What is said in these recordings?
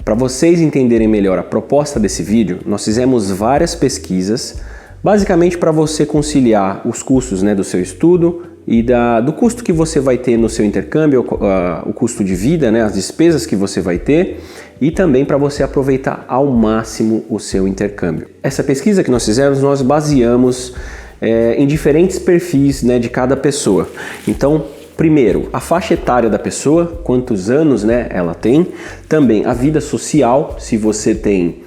Para vocês entenderem melhor a proposta desse vídeo, nós fizemos várias pesquisas, basicamente para você conciliar os custos, né, do seu estudo e do custo que você vai ter no seu intercâmbio, o custo de vida, né, as despesas que você vai ter, e também para você aproveitar ao máximo o seu intercâmbio. Essa pesquisa que nós fizemos, nós baseamos em diferentes perfis, né, de cada pessoa. Então, primeiro, a faixa etária da pessoa, quantos anos, né, ela tem, também a vida social, se você tem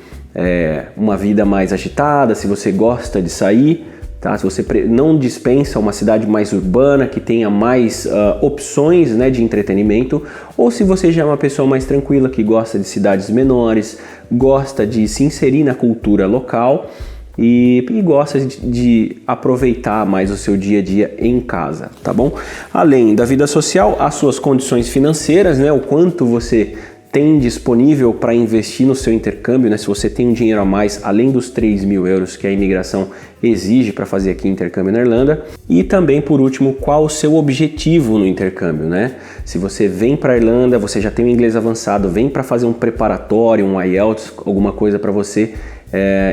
uma vida mais agitada, se você gosta de sair, tá? Se você não dispensa uma cidade mais urbana, que tenha mais opções, né, de entretenimento, ou se você já é uma pessoa mais tranquila, que gosta de cidades menores, gosta de se inserir na cultura local e gosta de aproveitar mais o seu dia a dia em casa, tá bom? Além da vida social, as suas condições financeiras, né, o quanto você tem disponível para investir no seu intercâmbio, né? Se você tem um dinheiro a mais, além dos 3.000 euros que a imigração exige para fazer aqui intercâmbio na Irlanda. E também, por último, qual o seu objetivo no intercâmbio, né? Se você vem para a Irlanda, você já tem um inglês avançado, vem para fazer um preparatório, um IELTS, alguma coisa para você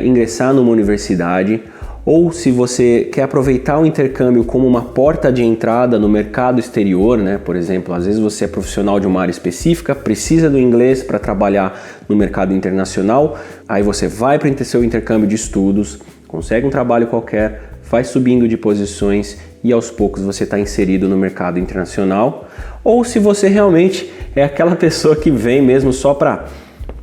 ingressar numa universidade, ou se você quer aproveitar o intercâmbio como uma porta de entrada no mercado exterior, né? Por exemplo, às vezes você é profissional de uma área específica, precisa do inglês para trabalhar no mercado internacional, aí você vai para o seu intercâmbio de estudos, consegue um trabalho qualquer, vai subindo de posições e aos poucos você está inserido no mercado internacional. Ou se você realmente é aquela pessoa que vem mesmo só para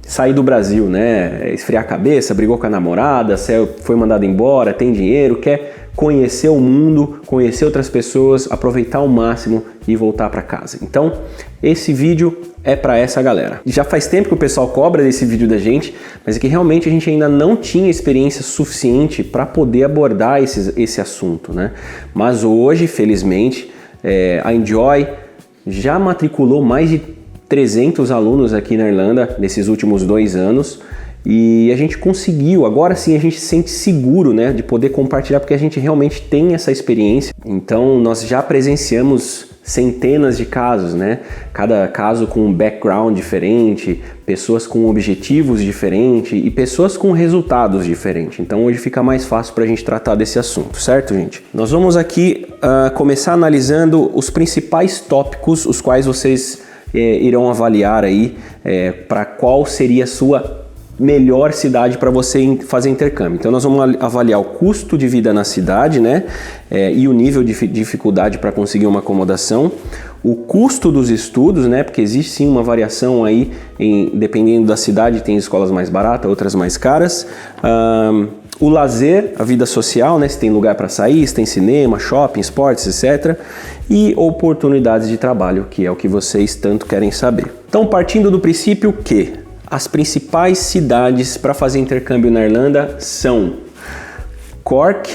sair do Brasil, né? Esfriar a cabeça, brigou com a namorada, foi mandado embora, tem dinheiro, quer conhecer o mundo, conhecer outras pessoas, aproveitar ao máximo e voltar para casa. Então, esse vídeo é para essa galera. Já faz tempo que o pessoal cobra desse vídeo da gente, mas é que realmente a gente ainda não tinha experiência suficiente para poder abordar esse assunto, né? Mas hoje, felizmente, a Enjoy já matriculou mais de 300 alunos aqui na Irlanda nesses últimos 2 anos e a gente conseguiu, agora sim a gente se sente seguro, né, de poder compartilhar, porque a gente realmente tem essa experiência. Então nós já presenciamos centenas de casos, né, cada caso com um background diferente, pessoas com objetivos diferentes e pessoas com resultados diferentes. Então hoje fica mais fácil para a gente tratar desse assunto, certo, gente? Nós vamos aqui começar analisando os principais tópicos, os quais vocês irão avaliar aí para qual seria a sua melhor cidade para você fazer intercâmbio. Então nós vamos avaliar o custo de vida na cidade, né, e o nível de dificuldade para conseguir uma acomodação, o custo dos estudos, né, porque existe sim uma variação aí, dependendo da cidade, tem escolas mais baratas, outras mais caras, o lazer, a vida social, né, se tem lugar para sair, se tem cinema, shopping, esportes, etc. E oportunidades de trabalho, que é o que vocês tanto querem saber. Então, partindo do princípio que as principais cidades para fazer intercâmbio na Irlanda são Cork,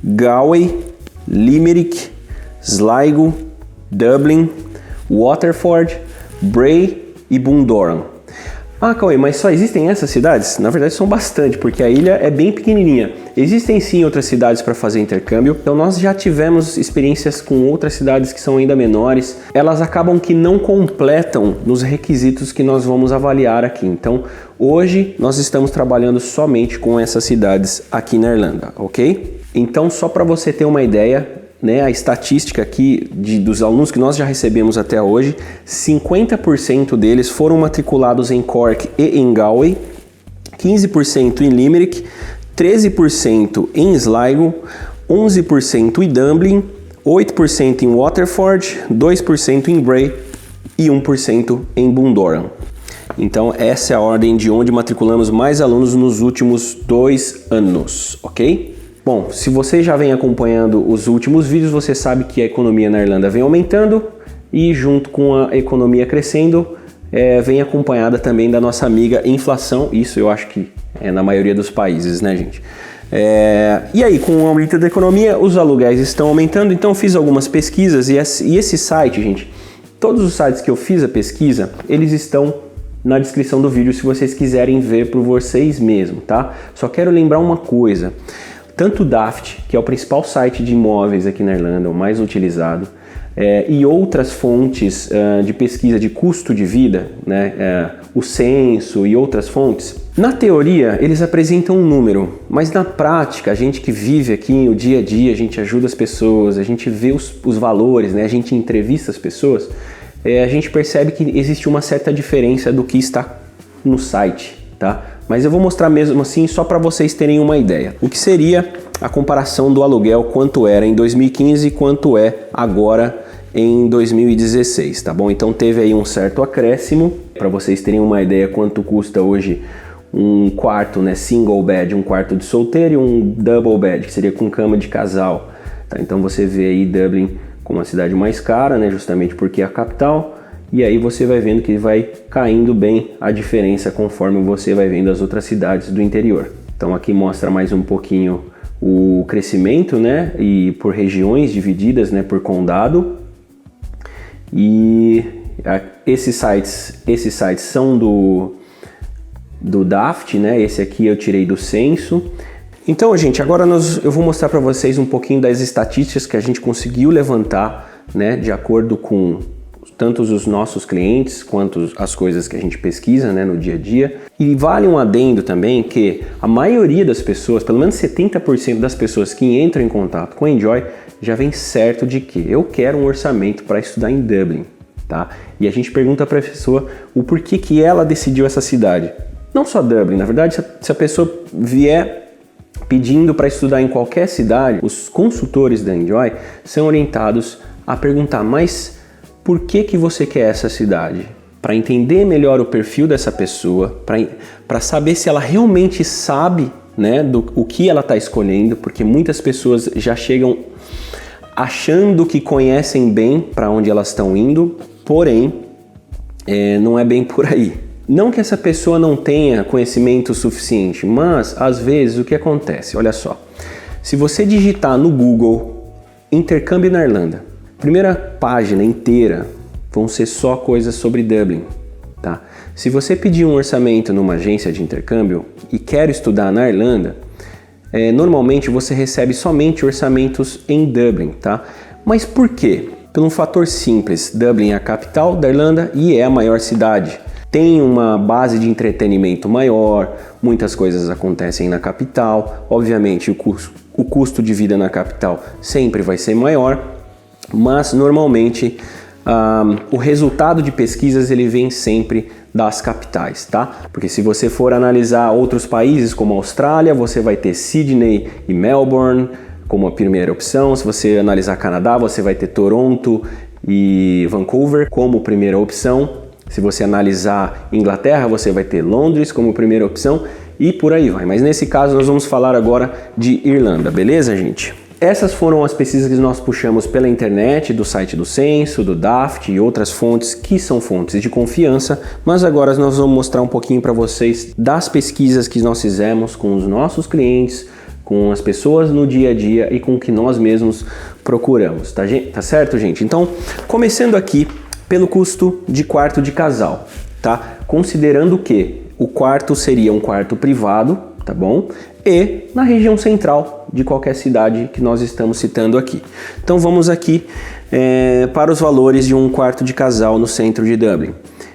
Galway, Limerick, Sligo, Dublin, Waterford, Bray e Bundoran. Ah, Cauê, mas só existem essas cidades? Na verdade são bastante, porque a ilha é bem pequenininha. Existem sim outras cidades para fazer intercâmbio, então nós já tivemos experiências com outras cidades que são ainda menores. Elas acabam que não completam nos requisitos que nós vamos avaliar aqui. Então hoje nós estamos trabalhando somente com essas cidades aqui na Irlanda, ok? Então só para você ter uma ideia, né, a estatística aqui dos alunos que nós já recebemos até hoje, 50% deles foram matriculados em Cork e em Galway, 15% em Limerick, 13% em Sligo, 11% em Dublin, 8% em Waterford, 2% em Bray e 1% em Bundoran. Então essa é a ordem de onde matriculamos mais alunos nos últimos 2 anos, ok? Bom, se você já vem acompanhando os últimos vídeos, você sabe que a economia na Irlanda vem aumentando e junto com a economia crescendo, vem acompanhada também da nossa amiga inflação. Isso eu acho que é na maioria dos países, né, gente? E aí, com o aumento da economia, os aluguéis estão aumentando, então eu fiz algumas pesquisas e esse site, gente, todos os sites que eu fiz a pesquisa, eles estão na descrição do vídeo se vocês quiserem ver por vocês mesmos, tá? Só quero lembrar uma coisa. Tanto o Daft, que é o principal site de imóveis aqui na Irlanda, o mais utilizado, e outras fontes de pesquisa de custo de vida, né, o censo e outras fontes, na teoria eles apresentam um número, mas na prática, a gente que vive aqui o dia a dia, a gente ajuda as pessoas, a gente vê os valores, né, a gente entrevista as pessoas, a gente percebe que existe uma certa diferença do que está no site, tá? Mas eu vou mostrar mesmo assim só para vocês terem uma ideia. O que seria a comparação do aluguel, quanto era em 2015 e quanto é agora em 2016, tá bom? Então teve aí um certo acréscimo, para vocês terem uma ideia quanto custa hoje um quarto, né, single bed, um quarto de solteiro e um double bed, que seria com cama de casal, tá? Então você vê aí Dublin como uma cidade mais cara, né, justamente porque é a capital, e aí você vai vendo que vai caindo bem a diferença conforme você vai vendo as outras cidades do interior. Então aqui mostra mais um pouquinho o crescimento, né, e por regiões divididas, né, por condado. E esses sites são do Daft, né? Esse aqui eu tirei do censo. Então, gente, agora eu vou mostrar para vocês um pouquinho das estatísticas que a gente conseguiu levantar, né, de acordo com tanto os nossos clientes quanto as coisas que a gente pesquisa, né, no dia a dia. E vale um adendo também que a maioria das pessoas, pelo menos 70% das pessoas que entram em contato com a Enjoy, já vem certo de que eu quero um orçamento para estudar em Dublin, tá? E a gente pergunta para a pessoa o porquê que ela decidiu essa cidade. Não só Dublin, na verdade, se a pessoa vier pedindo para estudar em qualquer cidade, os consultores da Enjoy são orientados a perguntar, mas por que você quer essa cidade? Para entender melhor o perfil dessa pessoa, para saber se ela realmente sabe, né, o que ela está escolhendo, porque muitas pessoas já chegam achando que conhecem bem para onde elas estão indo, porém, não é bem por aí. Não que essa pessoa não tenha conhecimento suficiente, mas às vezes o que acontece? Olha só, se você digitar no Google intercâmbio na Irlanda, primeira página inteira vão ser só coisas sobre Dublin, tá? Se você pedir um orçamento numa agência de intercâmbio e quer estudar na Irlanda, normalmente você recebe somente orçamentos em Dublin, tá? Mas por quê? Pelo um fator simples, Dublin é a capital da Irlanda e é a maior cidade. Tem uma base de entretenimento maior, muitas coisas acontecem na capital, obviamente o custo de vida na capital sempre vai ser maior, mas normalmente o resultado de pesquisas ele vem sempre das capitais, tá? Porque se você for analisar outros países como a Austrália, você vai ter Sydney e Melbourne como a primeira opção. Se você analisar Canadá, você vai ter Toronto e Vancouver como primeira opção. Se você analisar Inglaterra, você vai ter Londres como primeira opção e por aí vai. Mas nesse caso nós vamos falar agora de Irlanda, beleza, gente? Essas foram as pesquisas que nós puxamos pela internet, do site do Censo, do Daft e outras fontes que são fontes de confiança, mas agora nós vamos mostrar um pouquinho para vocês das pesquisas que nós fizemos com os nossos clientes, com as pessoas no dia a dia e com o que nós mesmos procuramos, tá certo, gente? Então, começando aqui pelo custo de quarto de casal, tá? Considerando que o quarto seria um quarto privado, tá bom? E na região central de qualquer cidade que nós estamos citando aqui. Então vamos aqui para os valores de um quarto de casal no centro de Dublin,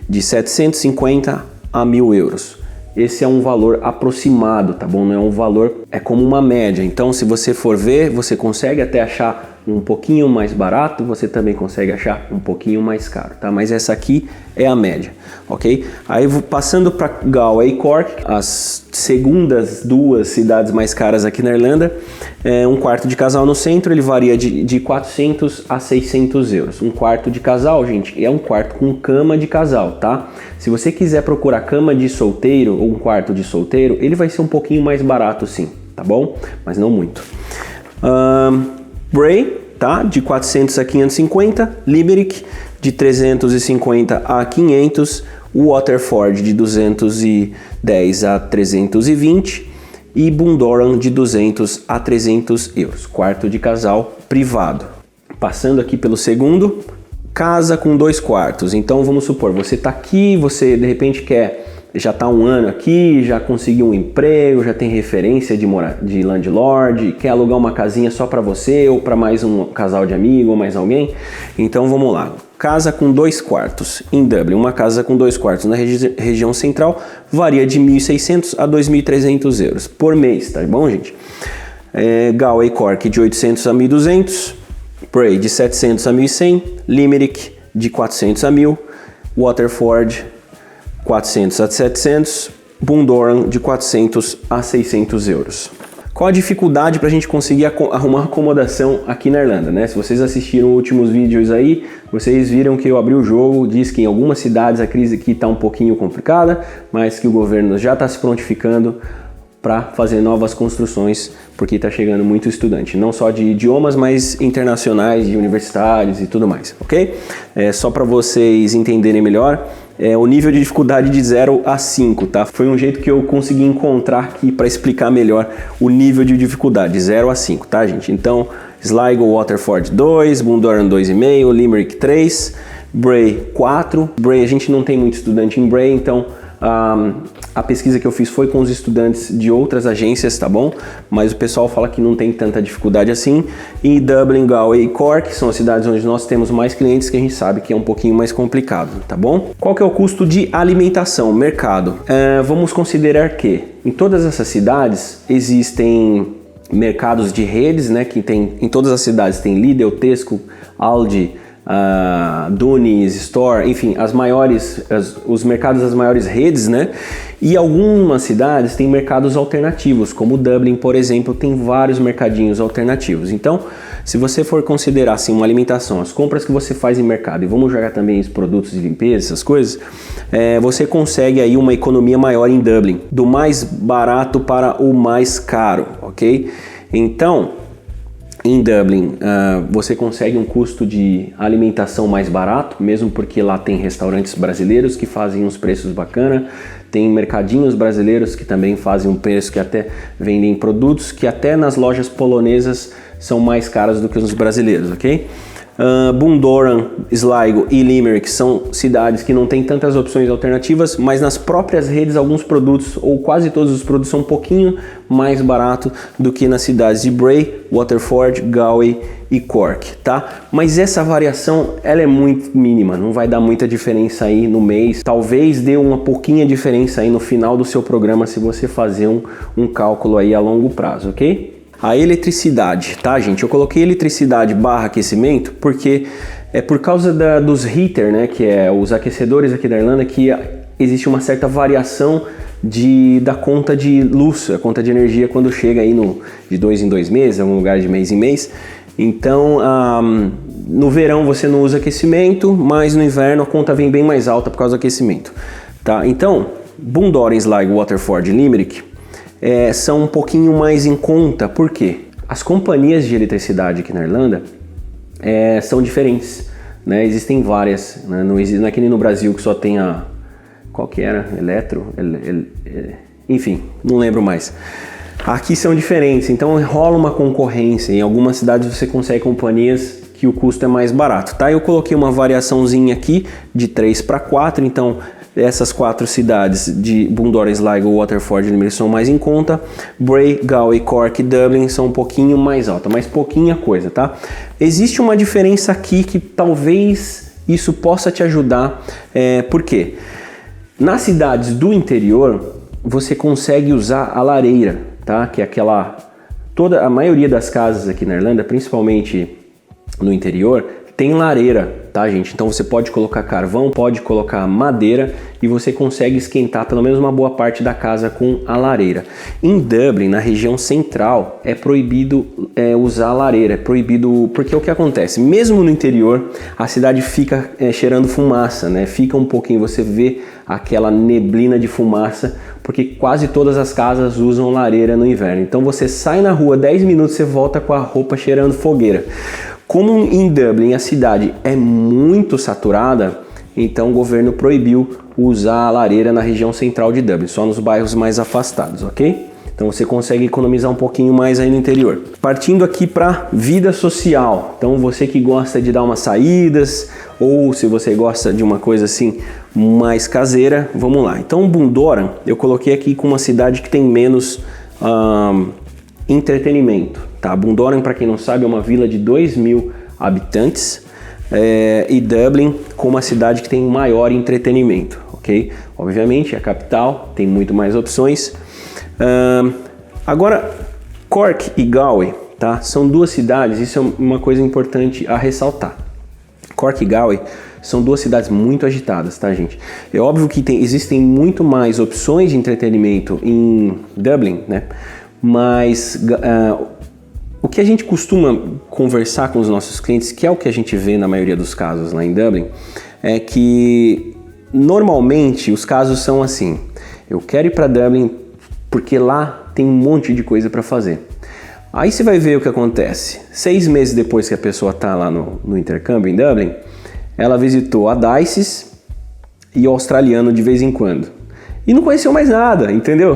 de 750 a 1.000 euros. Esse é um valor aproximado, tá bom? Não é um valor, é como uma média. Então se você for ver, você consegue até achar um pouquinho mais barato, você também consegue achar um pouquinho mais caro, tá? Mas essa aqui é a média, ok? Aí passando para Galway e Cork, as segundas duas cidades mais caras aqui na Irlanda, um quarto de casal no centro, ele varia de 400 a 600 euros. Um quarto de casal, gente, é um quarto com cama de casal, tá? Se você quiser procurar cama de solteiro ou um quarto de solteiro, ele vai ser um pouquinho mais barato sim, tá bom? Mas não muito. Bray, tá? De 400 a 550, Limerick de 350 a 500, Waterford de 210 a 320 e Bundoran de 200 a 300 euros, quarto de casal privado. Passando aqui pelo segundo, casa com 2 quartos. Então vamos supor, você está aqui, você de repente quer já está um ano aqui, já conseguiu um emprego, já tem referência de landlord, quer alugar uma casinha só para você ou para mais um casal de amigo ou mais alguém. Então vamos lá. Casa com 2 quartos em Dublin. Uma casa com 2 quartos na região central varia de 1.600 a 2.300 euros por mês, tá bom, gente? Galway Cork de 800 a 1.200, Bray de 700 a 1.100, Limerick de 400 a 1.000, Waterford 400 a 700, Bundoran de 400 a 600 euros. Qual a dificuldade para a gente conseguir arrumar acomodação aqui na Irlanda, né? Se vocês assistiram últimos vídeos aí, vocês viram que eu abri o jogo, diz que em algumas cidades a crise aqui está um pouquinho complicada, mas que o governo já está se prontificando para fazer novas construções, porque está chegando muito estudante, não só de idiomas, mas internacionais, de universidades e tudo mais, ok? Só para vocês entenderem melhor, o nível de dificuldade de 0 a 5, tá? Foi um jeito que eu consegui encontrar aqui para explicar melhor o nível de dificuldade, 0 a 5, tá, gente? Então, Sligo, Waterford 2, Bundoran 2,5, Limerick 3, Bray 4. Bray, a gente não tem muito estudante em Bray, então a pesquisa que eu fiz foi com os estudantes de outras agências, tá bom? Mas o pessoal fala que não tem tanta dificuldade assim. E Dublin, Galway e Cork são as cidades onde nós temos mais clientes, que a gente sabe que é um pouquinho mais complicado, tá bom? Qual que é o custo de alimentação, mercado? Vamos considerar que em todas essas cidades existem mercados de redes, né? Que tem em todas as cidades tem Lidl, Tesco, Aldi, Dunis, Store, enfim, os mercados das maiores redes, né? E algumas cidades têm mercados alternativos, como Dublin, por exemplo, tem vários mercadinhos alternativos. Então, se você for considerar assim, uma alimentação, as compras que você faz em mercado, e vamos jogar também os produtos de limpeza, essas coisas, você consegue aí uma economia maior em Dublin, do mais barato para o mais caro, ok? Então, em Dublin, você consegue um custo de alimentação mais barato, mesmo porque lá tem restaurantes brasileiros que fazem uns preços bacana, tem mercadinhos brasileiros que também fazem um preço que até vendem produtos que até nas lojas polonesas são mais caros do que os brasileiros, ok? Bundoran, Sligo e Limerick são cidades que não têm tantas opções alternativas, mas nas próprias redes alguns produtos, ou quase todos os produtos, são um pouquinho mais barato do que nas cidades de Bray, Waterford, Galway e Cork, tá? Mas essa variação, ela é muito mínima, não vai dar muita diferença aí no mês, talvez dê uma pouquinha diferença aí no final do seu programa se você fazer um cálculo aí a longo prazo, ok? A eletricidade, tá, gente? Eu coloquei eletricidade barra aquecimento porque é por causa dos heater, né, que é os aquecedores aqui da Irlanda, que existe uma certa variação da conta de luz, a conta de energia quando chega aí de 2 em 2 meses, em algum lugar de mês em mês. Então, no verão você não usa aquecimento, mas no inverno a conta vem bem mais alta por causa do aquecimento, tá? Então, Bundoran, Sligo, Waterford e Limerick são um pouquinho mais em conta, porque as companhias de eletricidade aqui na Irlanda são diferentes, né? Existem várias, né? Não é que nem no Brasil que só tem qual que era? Enfim, não lembro mais. Aqui são diferentes, então rola uma concorrência. Em algumas cidades você consegue companhias que o custo é mais barato, tá? Eu coloquei uma variaçãozinha aqui de 3 para 4, então essas 4 cidades de Bundoran, Sligo, Waterford e Limerick são mais em conta. Bray, Galway, Cork e Dublin são um pouquinho mais alta, mas pouquinha coisa, tá? Existe uma diferença aqui que talvez isso possa te ajudar, por quê? Nas cidades do interior você consegue usar a lareira, tá? Que é a maioria das casas aqui na Irlanda, principalmente no interior, tem lareira, tá, gente? Então você pode colocar carvão, pode colocar madeira e você consegue esquentar pelo menos uma boa parte da casa com a lareira. Em Dublin, na região central, é proibido usar a lareira, é proibido, porque o que acontece? Mesmo no interior, a cidade fica cheirando fumaça, né? Fica um pouquinho, você vê aquela neblina de fumaça, porque quase todas as casas usam lareira no inverno. Então você sai na rua 10 minutos, você volta com a roupa cheirando fogueira. Como em Dublin a cidade é muito saturada, então o governo proibiu usar a lareira na região central de Dublin, só nos bairros mais afastados, ok? Então você consegue economizar um pouquinho mais aí no interior. Partindo aqui para vida social, então você que gosta de dar umas saídas, ou se você gosta de uma coisa assim mais caseira. Vamos lá. Então, Bundoran eu coloquei aqui com uma cidade que tem menos entretenimento, tá? Bundoran, para quem não sabe, é uma vila de 2.000 habitantes, e Dublin com uma cidade que tem maior entretenimento, ok? Obviamente, a capital tem muito mais opções. Agora, Cork e Galway, tá? São duas cidades, isso é uma coisa importante a ressaltar. Cork e Galway são duas cidades muito agitadas, tá, gente? É óbvio que existem muito mais opções de entretenimento em Dublin, né? Mas o que a gente costuma conversar com os nossos clientes, que é o que a gente vê na maioria dos casos lá em Dublin, é que normalmente os casos são assim: eu quero ir para Dublin porque lá tem um monte de coisa para fazer. Aí você vai ver o que acontece. 6 meses depois que a pessoa está lá no intercâmbio em Dublin, ela visitou a Dices e o australiano de vez em quando. E não conheceu mais nada, entendeu?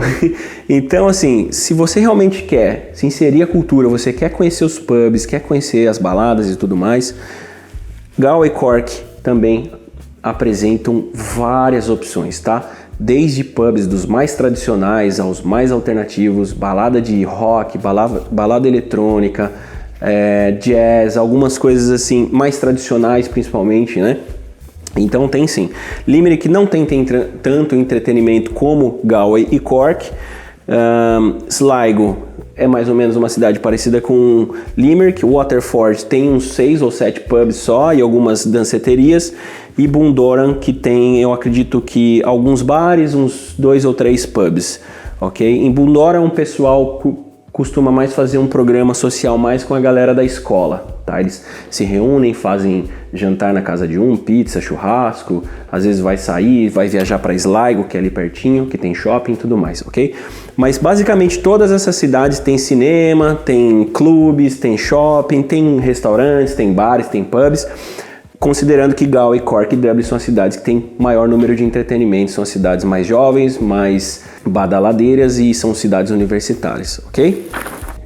Então, assim, se você realmente quer se inserir a cultura, você quer conhecer os pubs, quer conhecer as baladas e tudo mais, Galway e Cork também apresentam várias opções, tá? Desde pubs dos mais tradicionais aos mais alternativos, balada de rock, balada eletrônica, jazz, algumas coisas assim mais tradicionais principalmente, né? Então tem sim. Limerick não tem tanto entretenimento como Galway e Cork. Sligo é mais ou menos uma cidade parecida com Limerick. Waterford tem uns 6 ou 7 pubs só e algumas danceterias. E Bundoran, que tem, eu acredito que alguns bares, uns 2 ou 3 pubs, ok? Em Bundoran o pessoal costuma mais fazer um programa social mais com a galera da escola, tá? Eles se reúnem, fazem jantar na casa de pizza, churrasco, às vezes vai sair, vai viajar para Sligo, que é ali pertinho, que tem shopping e tudo mais, ok? Mas basicamente todas essas cidades têm cinema, tem clubes, tem shopping, tem restaurantes, tem bares, tem pubs, considerando que Galway, Cork e Dublin são as cidades que têm maior número de entretenimento, são as cidades mais jovens, mais badaladeiras e são cidades universitárias, ok?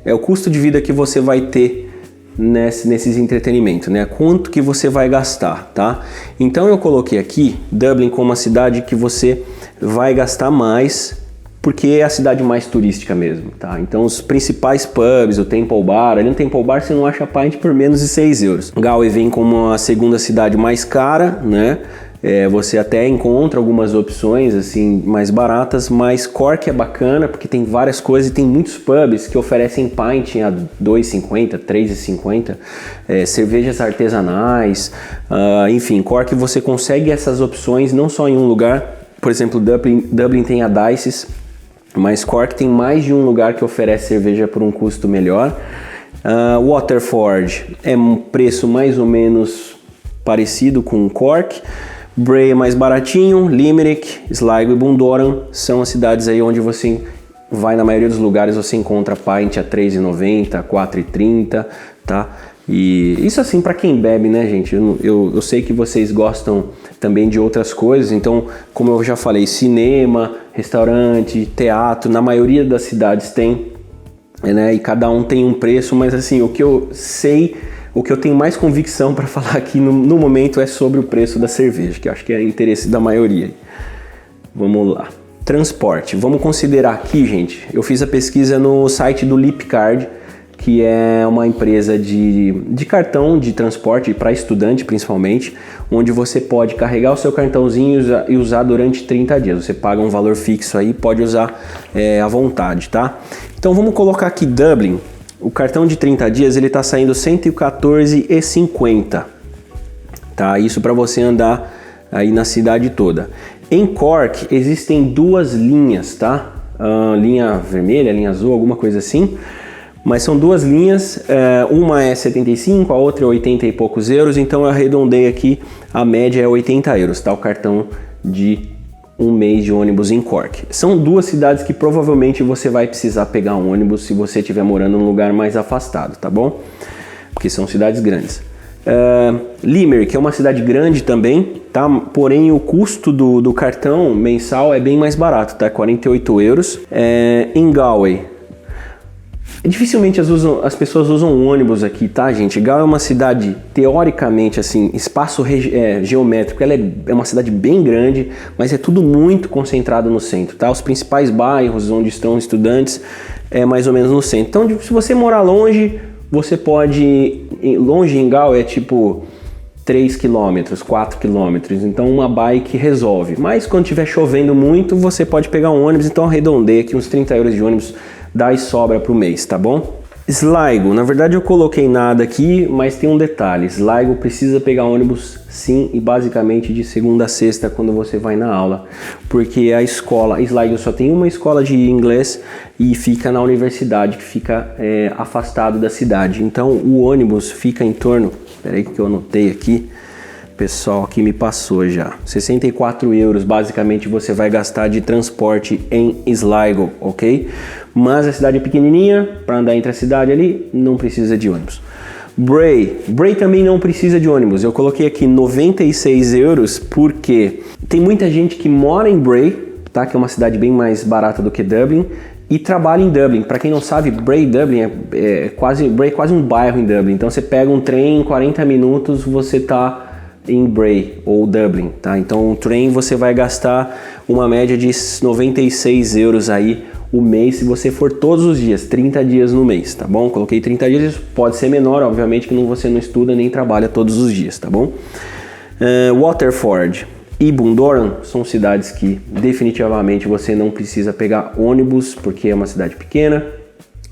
É o custo de vida que você vai ter nesses entretenimentos, né? Quanto que você vai gastar, tá? Então eu coloquei aqui Dublin como uma cidade que você vai gastar mais, porque é a cidade mais turística mesmo, tá? Então os principais pubs, o Temple Bar, ali no Temple Bar você não acha pint por menos de 6 euros. Galway vem como a segunda cidade mais cara, né? Você até encontra algumas opções assim mais baratas, mas Cork é bacana porque tem várias coisas e tem muitos pubs que oferecem pint a 2,50, 3,50, cervejas artesanais, enfim, Cork você consegue essas opções não só em um lugar. Por exemplo, Dublin tem a Dices, mas Cork tem mais de um lugar que oferece cerveja por um custo melhor. Waterford é um preço mais ou menos parecido com Cork. Bray é mais baratinho. Limerick, Sligo e Bundoran são as cidades aí onde você vai, na maioria dos lugares você encontra pint a 3,90, 4,30, tá? E isso assim para quem bebe, né, gente? Eu sei que vocês gostam também de outras coisas, então, como eu já falei, cinema, restaurante, teatro, na maioria das cidades tem, né? E cada um tem um preço, mas assim, o que eu sei, o que eu tenho mais convicção para falar aqui no momento é sobre o preço da cerveja, que eu acho que é interesse da maioria. Vamos lá. Transporte. Vamos considerar aqui, gente, eu fiz a pesquisa no site do Leapcard, que é uma empresa de cartão de transporte para estudante principalmente, onde você pode carregar o seu cartãozinho e usar durante 30 dias. Você paga um valor fixo aí, pode usar à vontade, tá? Então vamos colocar aqui Dublin. O cartão de 30 dias ele está saindo R$ 114,50, tá? Isso para você andar aí na cidade toda. Em Cork existem 2 linhas, tá? Linha vermelha, linha azul, alguma coisa assim. Mas são 2 linhas, uma é 75, a outra é 80 e poucos euros, então eu arredondei aqui, a média é 80 euros, tá? O cartão de um mês de ônibus em Cork. São 2 cidades que provavelmente você vai precisar pegar um ônibus se você estiver morando num lugar mais afastado, tá bom? Porque são cidades grandes. Limerick é uma cidade grande também, tá? Porém o custo do cartão mensal é bem mais barato, tá? 48 euros. Em Galway, Dificilmente as pessoas usam um ônibus aqui, tá, gente? Gao é uma cidade, teoricamente, assim, espaço geométrico, ela é uma cidade bem grande, mas é tudo muito concentrado no centro, tá? Os principais bairros onde estão estudantes é mais ou menos no centro. Então, se você morar longe, você pode... Longe em Gao é tipo 3 km, 4 km, então uma bike resolve. Mas quando estiver chovendo muito, você pode pegar um ônibus, então arredondei aqui uns 30 euros de ônibus, dá e sobra pro mês, tá bom? Sligo, na verdade eu coloquei nada aqui, mas tem um detalhe, Sligo precisa pegar ônibus sim e basicamente de segunda a sexta quando você vai na aula, porque a escola, Sligo só tem uma escola de inglês e fica na universidade, que fica afastado da cidade, então o ônibus fica em torno, peraí que eu anotei aqui, pessoal aqui me passou já, 64 euros basicamente você vai gastar de transporte em Sligo, ok? Mas a cidade é pequenininha, para andar entre a cidade ali, não precisa de ônibus. Bray também não precisa de ônibus, eu coloquei aqui 96 euros porque tem muita gente que mora em Bray, tá? Que é uma cidade bem mais barata do que Dublin, e trabalha em Dublin. Para quem não sabe, Dublin é quase um bairro em Dublin, então você pega um trem, em 40 minutos você tá em Bray ou Dublin, tá? Então o trem você vai gastar uma média de 96 euros aí o mês se você for todos os dias, 30 dias no mês, tá bom? Coloquei 30 dias, isso pode ser menor, obviamente que você não estuda nem trabalha todos os dias, tá bom? Waterford e Bundoran são cidades que definitivamente você não precisa pegar ônibus porque é uma cidade pequena,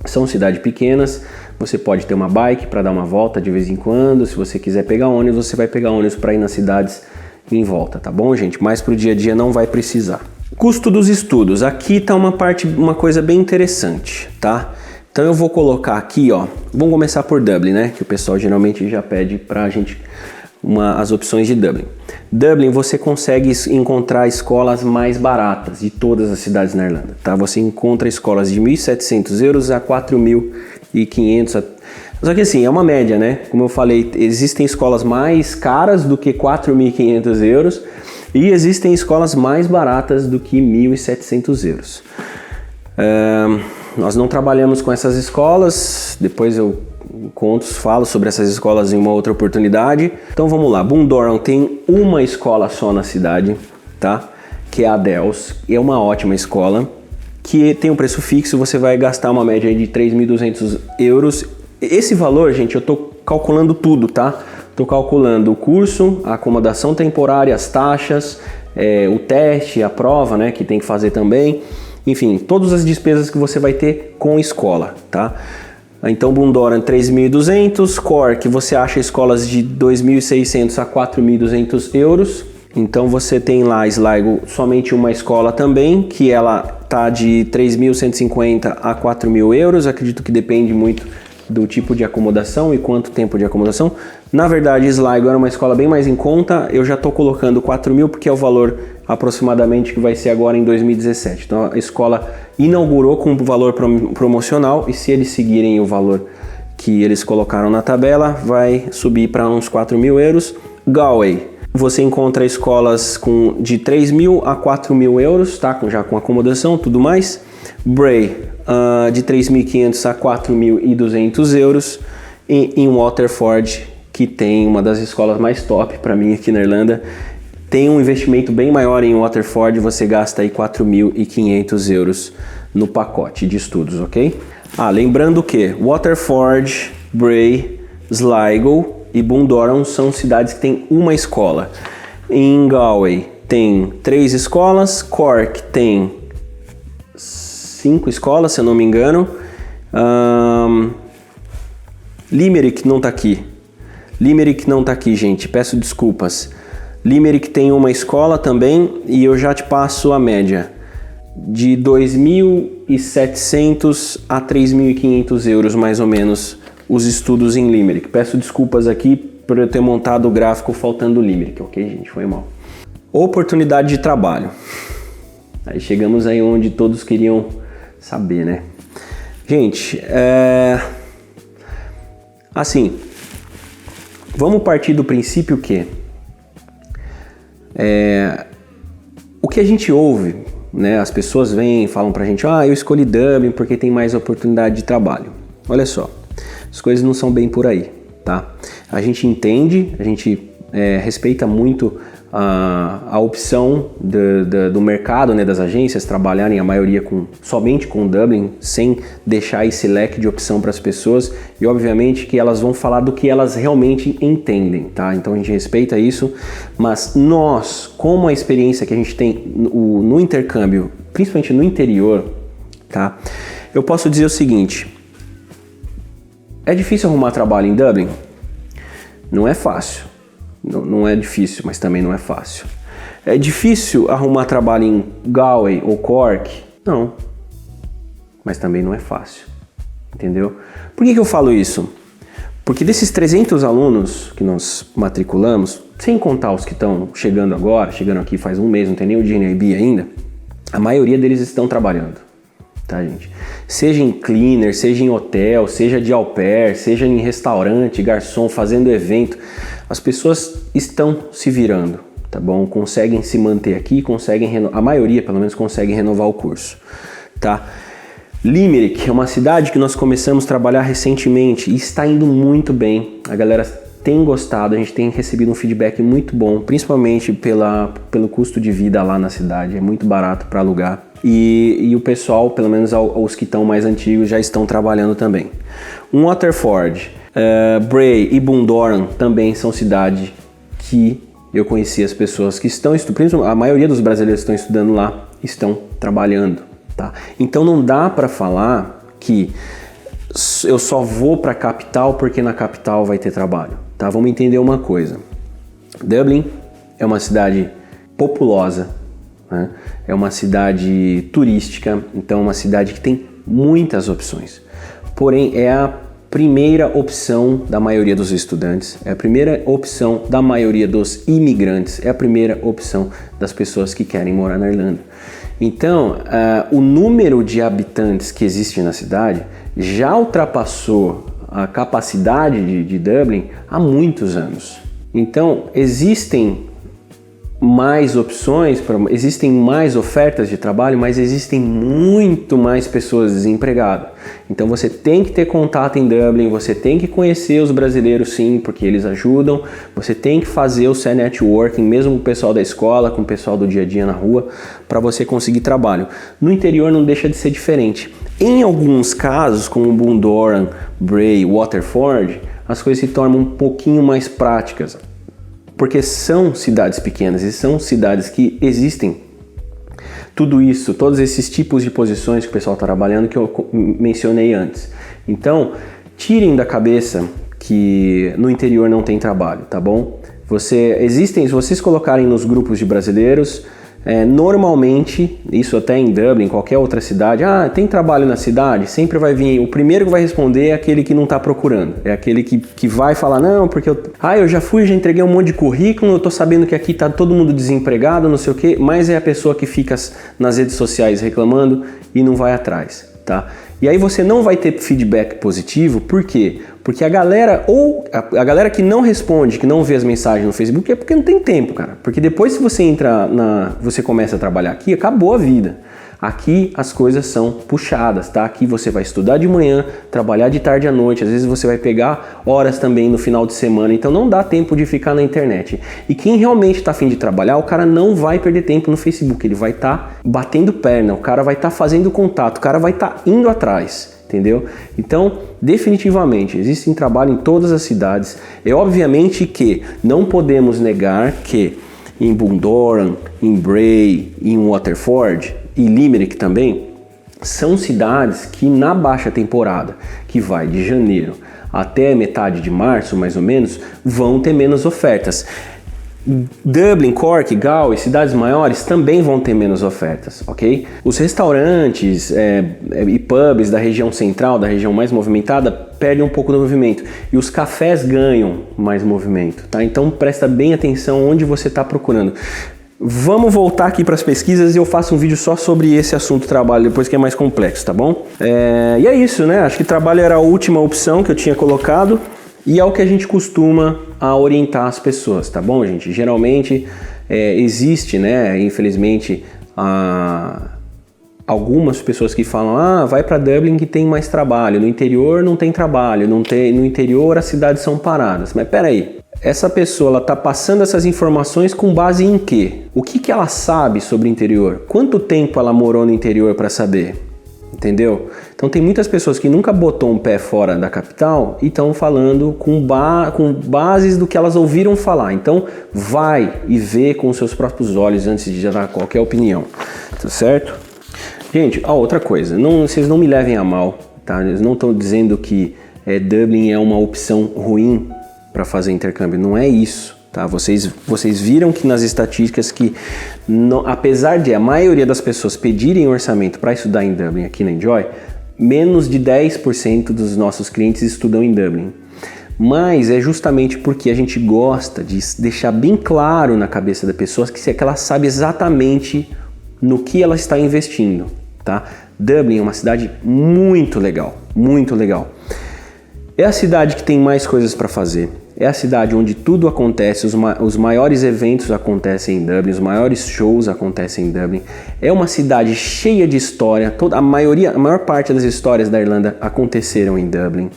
são cidades pequenas, você pode ter uma bike para dar uma volta de vez em quando, se você quiser pegar ônibus, você vai pegar ônibus para ir nas cidades em volta, tá bom, gente? Mas pro dia a dia não vai precisar. Custo dos estudos, aqui tá uma coisa bem interessante, tá? Então eu vou colocar aqui, ó, vamos começar por Dublin, né? Que o pessoal geralmente já pede pra gente as opções de Dublin. Dublin você consegue encontrar escolas mais baratas de todas as cidades na Irlanda, tá? Você encontra escolas de 1.700 euros a 4.500. Só que assim, é uma média, né? Como eu falei, existem escolas mais caras do que 4.500 euros e existem escolas mais baratas do que 1.700 euros. Nós não trabalhamos com essas escolas, depois eu falo sobre essas escolas em uma outra oportunidade. Então vamos lá, Bundoran tem uma escola só na cidade, tá? Que é a Dells, e é uma ótima escola, que tem um preço fixo, você vai gastar uma média de 3.200 euros. Esse valor, gente, eu tô calculando tudo, tá? Tô calculando o curso, a acomodação temporária, as taxas, o teste, a prova, né, que tem que fazer também. Enfim, todas as despesas que você vai ter com escola, tá? Então, Bundoran 3.200, Cork você acha escolas de 2.600 a 4.200 euros. Então você tem lá Sligo somente uma escola também, que ela tá de 3.150 a 4.000 euros. Acredito que depende muito do tipo de acomodação e quanto tempo de acomodação. Na verdade, Sligo era uma escola bem mais em conta. Eu já estou colocando 4.000 porque é o valor aproximadamente que vai ser agora em 2017. Então a escola inaugurou com valor promocional e se eles seguirem o valor que eles colocaram na tabela, vai subir para uns 4.000 euros. Galway, você encontra escolas de 3.000 a 4.000 euros, tá? Já com acomodação, tudo mais. Bray, de 3.500 a 4.200 euros. E em Waterford, que tem uma das escolas mais top para mim aqui na Irlanda, tem um investimento bem maior em Waterford, você gasta aí 4.500 euros no pacote de estudos, ok? Lembrando que Waterford, Bray, Sligo e Bundoran são cidades que têm uma escola. Em Galway tem 3 escolas, Cork tem 5 escolas, se eu não me engano. Limerick não tá aqui. Limerick não tá aqui, gente, peço desculpas. Limerick tem uma escola também e eu já te passo a média de 2.700 a 3.500 euros mais ou menos os estudos em Limerick. Peço desculpas aqui por eu ter montado o gráfico faltando Limerick, ok, gente? Foi mal. Oportunidade de trabalho. Aí chegamos aí onde todos queriam saber, né? Gente, assim, vamos partir do princípio que o que a gente ouve né, as pessoas vêm e falam pra gente, eu escolhi Dublin porque tem mais oportunidade de trabalho. Olha só, as coisas não são bem por aí, tá? A gente entende, a gente respeita muito a opção do mercado, né, das agências trabalharem a maioria somente com Dublin, sem deixar esse leque de opção para as pessoas, e obviamente que elas vão falar do que elas realmente entendem, tá? Então a gente respeita isso, mas nós, como a experiência que a gente tem no intercâmbio, principalmente no interior, tá? Eu posso dizer o seguinte: é difícil arrumar trabalho em Dublin? Não é fácil. Não é difícil, mas também não é fácil. É difícil arrumar trabalho em Galway ou Cork? Não. Mas também não é fácil. Entendeu? Por que eu falo isso? Porque desses 300 alunos que nós matriculamos, sem contar os que estão chegando agora, chegando aqui faz um mês, não tem nem o GNIB ainda, a maioria deles estão trabalhando. Tá, gente? Seja em cleaner, seja em hotel, seja de au pair, seja em restaurante, garçom, fazendo evento, as pessoas estão se virando, tá bom? Conseguem se manter aqui, a maioria pelo menos consegue renovar o curso, tá? Limerick é uma cidade que nós começamos a trabalhar recentemente e está indo muito bem, a galera tem gostado, a gente tem recebido um feedback muito bom, principalmente pelo custo de vida lá na cidade, é muito barato para alugar. E o pessoal, pelo menos os que estão mais antigos, já estão trabalhando também. Waterford, Bray e Bundoran também são cidades que eu conheci as pessoas que estão estudando, a maioria dos brasileiros que estão estudando lá estão trabalhando. Tá? Então não dá para falar que eu só vou para a capital porque na capital vai ter trabalho. Tá? Vamos entender uma coisa. Dublin é uma cidade populosa, né? É uma cidade turística, então é uma cidade que tem muitas opções. Porém, é a primeira opção da maioria dos estudantes, é a primeira opção da maioria dos imigrantes, é a primeira opção das pessoas que querem morar na Irlanda. Então, o número de habitantes que existe na cidade já ultrapassou a capacidade de Dublin há muitos anos. Então, existem mais opções, existem mais ofertas de trabalho, mas existem muito mais pessoas desempregadas. Então você tem que ter contato em Dublin, você tem que conhecer os brasileiros sim, porque eles ajudam, você tem que fazer o seu networking, mesmo com o pessoal da escola, com o pessoal do dia a dia na rua, para você conseguir trabalho. No interior não deixa de ser diferente. Em alguns casos, como Bundoran, Bray, Waterford, as coisas se tornam um pouquinho mais práticas, porque são cidades pequenas e são cidades que existem tudo isso, todos esses tipos de posições que o pessoal está trabalhando que eu mencionei antes. Então, tirem da cabeça que no interior não tem trabalho, tá bom? Se vocês colocarem nos grupos de brasileiros, normalmente, isso até em Dublin, qualquer outra cidade, tem trabalho na cidade? Sempre vai vir, o primeiro que vai responder é aquele que não está procurando, é aquele que vai falar, não, porque eu já entreguei um monte de currículo, eu tô sabendo que aqui tá todo mundo desempregado, não sei o que, mas é a pessoa que fica nas redes sociais reclamando e não vai atrás, tá? E aí você não vai ter feedback positivo, por quê? Porque a galera que não responde, que não vê as mensagens no Facebook, é porque não tem tempo, cara. Porque depois que você você começa a trabalhar aqui, acabou a vida. Aqui as coisas são puxadas, tá? Aqui você vai estudar de manhã, trabalhar de tarde à noite, às vezes você vai pegar horas também no final de semana, então não dá tempo de ficar na internet. E quem realmente está a fim de trabalhar, o cara não vai perder tempo no Facebook, ele vai estar batendo perna, o cara vai estar fazendo contato, o cara vai estar indo atrás. Entendeu? Então, definitivamente, existe trabalho em todas as cidades. É obviamente que não podemos negar que em Bundoran, em Bray, em Waterford e Limerick também, são cidades que na baixa temporada, que vai de janeiro até metade de março, mais ou menos, vão ter menos ofertas. Dublin, Cork, Galway, cidades maiores também vão ter menos ofertas, ok? Os restaurantes e pubs da região central, da região mais movimentada, perdem um pouco do movimento e os cafés ganham mais movimento, tá? Então presta bem atenção onde você está procurando. Vamos voltar aqui para as pesquisas e eu faço um vídeo só sobre esse assunto trabalho, depois que é mais complexo, tá bom? E é isso, né? Acho que trabalho era a última opção que eu tinha colocado. E é o que a gente costuma orientar as pessoas, tá bom, gente? Geralmente existe, né, infelizmente, algumas pessoas que falam, vai para Dublin que tem mais trabalho, no interior não tem trabalho, no interior as cidades são paradas. Mas peraí, essa pessoa ela está passando essas informações com base em quê? O que ela sabe sobre o interior? Quanto tempo ela morou no interior para saber? Entendeu? Então tem muitas pessoas que nunca botou um pé fora da capital e estão falando com bases do que elas ouviram falar. Então vai e vê com os seus próprios olhos antes de dar qualquer opinião, tá certo? Gente, outra coisa, vocês não me levem a mal, tá? Eles não estão dizendo que Dublin é uma opção ruim para fazer intercâmbio, não é isso. Tá? Vocês viram que nas estatísticas que, apesar de a maioria das pessoas pedirem orçamento para estudar em Dublin aqui na Enjoy, menos de 10% dos nossos clientes estudam em Dublin. Mas é justamente porque a gente gosta de deixar bem claro na cabeça da pessoa que ela sabe exatamente no que ela está investindo. Tá? Dublin é uma cidade muito legal, muito legal. É a cidade que tem mais coisas para fazer. É a cidade onde tudo acontece, os maiores eventos acontecem em Dublin, os maiores shows acontecem em Dublin. É uma cidade cheia de história, a maior parte das histórias da Irlanda aconteceram em Dublin.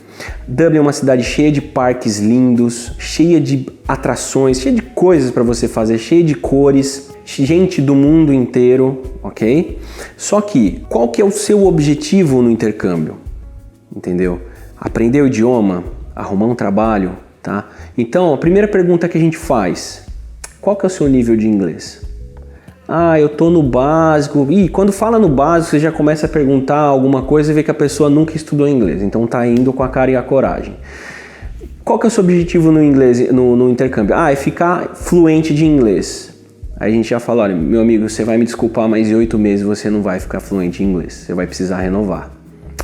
Dublin é uma cidade cheia de parques lindos, cheia de atrações, cheia de coisas para você fazer, cheia de cores, gente do mundo inteiro, ok? Só que, qual que é o seu objetivo no intercâmbio? Entendeu? Aprender o idioma, arrumar um trabalho, tá? Então, a primeira pergunta que a gente faz, qual que é o seu nível de inglês? Eu tô no básico. E quando fala no básico, você já começa a perguntar alguma coisa e vê que a pessoa nunca estudou inglês, então tá indo com a cara e a coragem. Qual que é o seu objetivo no inglês, no intercâmbio? É ficar fluente de inglês. Aí a gente já fala, olha, meu amigo, você vai me desculpar, mas em 8 meses você não vai ficar fluente em inglês, você vai precisar renovar.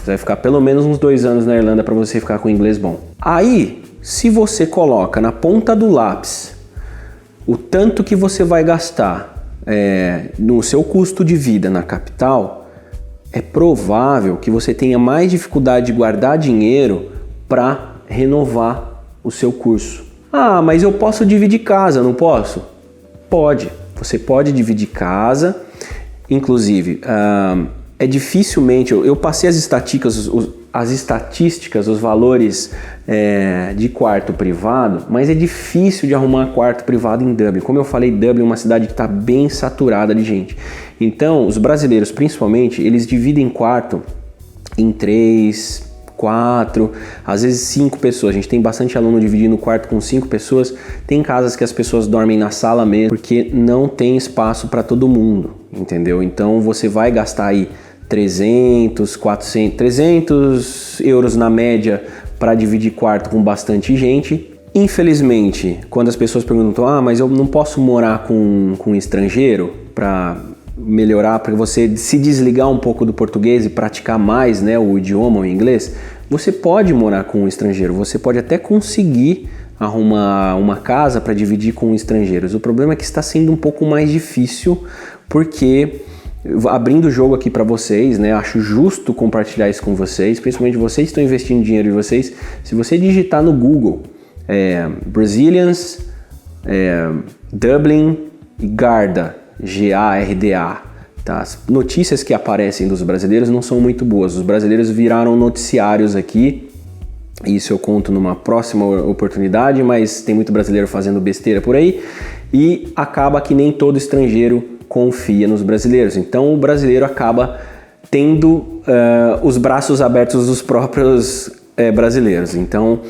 Você vai ficar pelo menos uns 2 anos na Irlanda para você ficar com inglês bom. Aí, se você coloca na ponta do lápis o tanto que você vai gastar no seu custo de vida na capital, é provável que você tenha mais dificuldade de guardar dinheiro para renovar o seu curso. Mas eu posso dividir casa, não posso? Pode. Você pode dividir casa, inclusive... dificilmente, eu passei as estatísticas, os valores de quarto privado, mas é difícil de arrumar quarto privado em Dublin. Como eu falei, Dublin é uma cidade que está bem saturada de gente. Então, os brasileiros, principalmente, eles dividem quarto em 3, 4, às vezes 5 pessoas. A gente tem bastante aluno dividindo o quarto com 5 pessoas. Tem casas que as pessoas dormem na sala mesmo, porque não tem espaço para todo mundo, entendeu? Então, você vai gastar aí 300, 400, 300 euros na média para dividir quarto com bastante gente. Infelizmente, quando as pessoas perguntam, mas eu não posso morar com um estrangeiro para melhorar, para você se desligar um pouco do português e praticar mais, né, o idioma, o inglês, você pode morar com um estrangeiro, você pode até conseguir arrumar uma casa para dividir com estrangeiros. O problema é que está sendo um pouco mais difícil, porque... abrindo o jogo aqui para vocês, né? Acho justo compartilhar isso com vocês, principalmente vocês que estão investindo dinheiro de vocês. Se você digitar no Google Brazilians, Dublin e Garda, Garda, tá? As notícias que aparecem dos brasileiros não são muito boas. Os brasileiros viraram noticiários aqui. Isso eu conto numa próxima oportunidade, mas tem muito brasileiro fazendo besteira por aí e acaba que nem todo estrangeiro confia nos brasileiros. Então o brasileiro acaba tendo os braços abertos dos próprios brasileiros. Então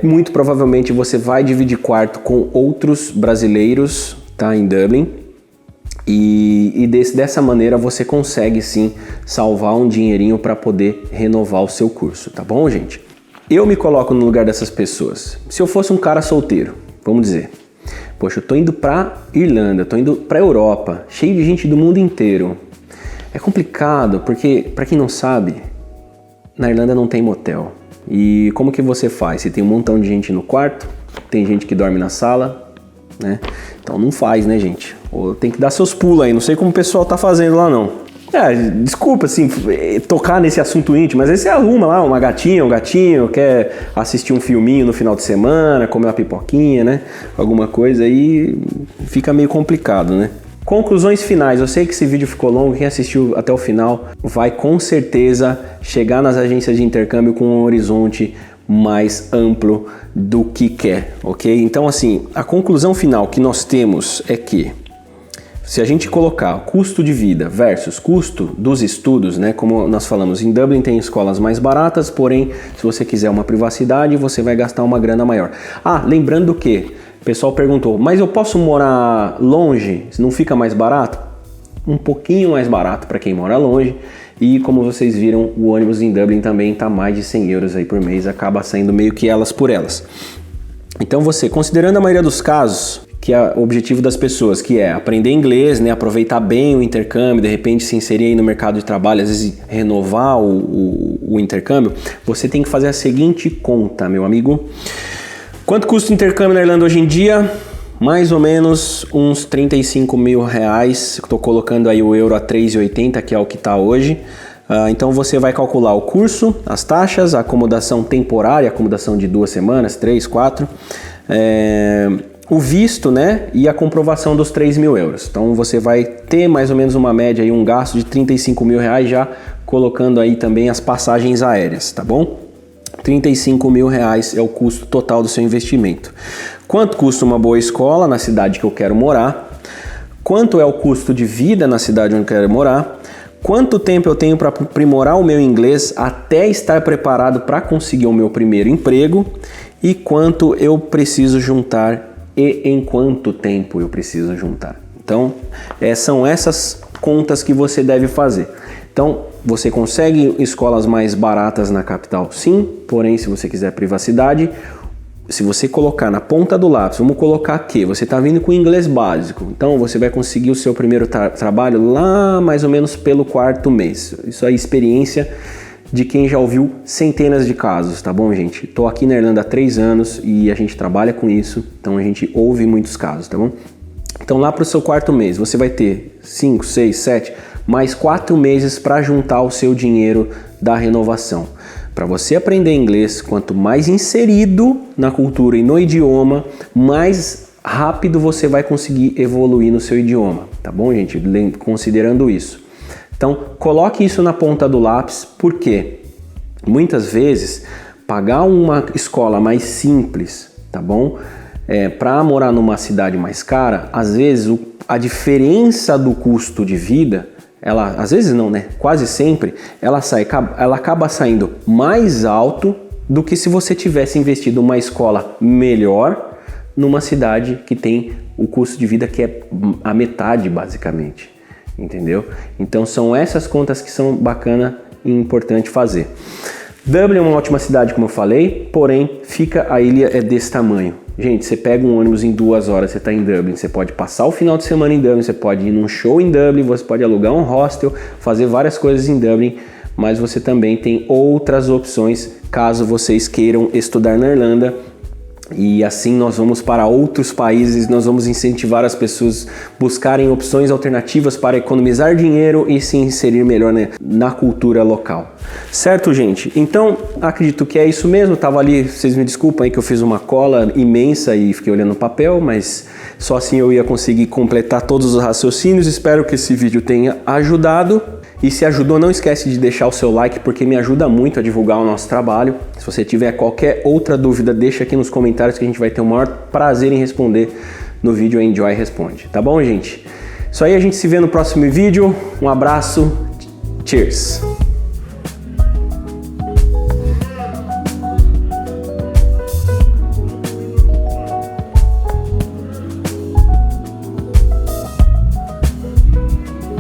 muito provavelmente você vai dividir quarto com outros brasileiros, tá, em Dublin, e dessa maneira você consegue sim salvar um dinheirinho para poder renovar o seu curso, tá bom, gente? Eu me coloco no lugar dessas pessoas. Se eu fosse um cara solteiro, vamos dizer, poxa, eu tô indo pra Irlanda, tô indo pra Europa, cheio de gente do mundo inteiro. É complicado, porque, pra quem não sabe, na Irlanda não tem motel. E como que você faz? Você tem um montão de gente no quarto, tem gente que dorme na sala, né? Então não faz, né, gente? Ou tem que dar seus pulos aí, não sei como o pessoal tá fazendo lá não. Desculpa, assim, tocar nesse assunto íntimo, mas aí você arruma lá uma gatinha, um gatinho, quer assistir um filminho no final de semana, comer uma pipoquinha, né? Alguma coisa aí fica meio complicado, né? Conclusões finais, eu sei que esse vídeo ficou longo, quem assistiu até o final vai com certeza chegar nas agências de intercâmbio com um horizonte mais amplo do que quer, ok? Então assim, a conclusão final que nós temos é que se a gente colocar custo de vida versus custo dos estudos, né? Como nós falamos, em Dublin tem escolas mais baratas, porém, se você quiser uma privacidade, você vai gastar uma grana maior. Ah, lembrando que o pessoal perguntou, mas eu posso morar longe? Não fica mais barato? Um pouquinho mais barato para quem mora longe. E como vocês viram, o ônibus em Dublin também está mais de 100 euros aí por mês, acaba saindo meio que elas por elas. Então você, considerando a maioria dos casos, que é o objetivo das pessoas, que é aprender inglês, né, aproveitar bem o intercâmbio, de repente se inserir aí no mercado de trabalho, às vezes renovar o intercâmbio, você tem que fazer a seguinte conta, meu amigo. Quanto custa o intercâmbio na Irlanda hoje em dia? Mais ou menos uns 35 mil reais. Estou colocando aí o euro a 3,80, que é o que está hoje. Então você vai calcular o curso, as taxas, a acomodação temporária, acomodação de 2 semanas, 3, 4, o visto, né, e a comprovação dos 3 mil euros. Então você vai ter mais ou menos uma média aí, um gasto de 35 mil reais, já colocando aí também as passagens aéreas, tá bom? 35 mil reais é o custo total do seu investimento. Quanto custa uma boa escola na cidade que eu quero morar? Quanto é o custo de vida na cidade onde eu quero morar? Quanto tempo eu tenho para aprimorar o meu inglês até estar preparado para conseguir o meu primeiro emprego? E quanto eu preciso juntar e em quanto tempo eu preciso juntar? Então, são essas contas que você deve fazer. Então, você consegue escolas mais baratas na capital? Sim, porém, se você quiser privacidade, se você colocar na ponta do lápis, vamos colocar que você está vindo com inglês básico, então você vai conseguir o seu primeiro trabalho lá mais ou menos pelo 4º mês. Isso é experiência de quem já ouviu centenas de casos, tá bom, gente? Estou aqui na Irlanda há 3 anos e a gente trabalha com isso, então a gente ouve muitos casos, tá bom? Então lá para o seu 4º mês, você vai ter 5, 6, 7, mais 4 meses para juntar o seu dinheiro da renovação. Para você aprender inglês, quanto mais inserido na cultura e no idioma, mais rápido você vai conseguir evoluir no seu idioma, tá bom, gente? Considerando isso. Então, coloque isso na ponta do lápis, porque muitas vezes pagar uma escola mais simples, tá bom? Para morar numa cidade mais cara, às vezes a diferença do custo de vida, às vezes não, né? Quase sempre, ela acaba saindo mais alto do que se você tivesse investido numa escola melhor numa cidade que tem o custo de vida que é a metade, basicamente. Entendeu? Então são essas contas que são bacana e importante fazer. Dublin é uma ótima cidade, como eu falei, porém a ilha é desse tamanho. Gente, você pega um ônibus em 2 horas, você está em Dublin, você pode passar o final de semana em Dublin, você pode ir num show em Dublin, você pode alugar um hostel, fazer várias coisas em Dublin, mas você também tem outras opções caso vocês queiram estudar na Irlanda. E assim nós vamos para outros países, nós vamos incentivar as pessoas a buscarem opções alternativas para economizar dinheiro e se inserir melhor na cultura local. Certo, gente? Então, acredito que é isso mesmo. Tava ali, vocês me desculpem aí que eu fiz uma cola imensa e fiquei olhando o papel, mas só assim eu ia conseguir completar todos os raciocínios. Espero que esse vídeo tenha ajudado. E se ajudou, não esquece de deixar o seu like, porque me ajuda muito a divulgar o nosso trabalho. Se você tiver qualquer outra dúvida, deixa aqui nos comentários que a gente vai ter o maior prazer em responder no vídeo Enjoy Responde. Tá bom, gente? Isso aí, a gente se vê no próximo vídeo. Um abraço. Cheers!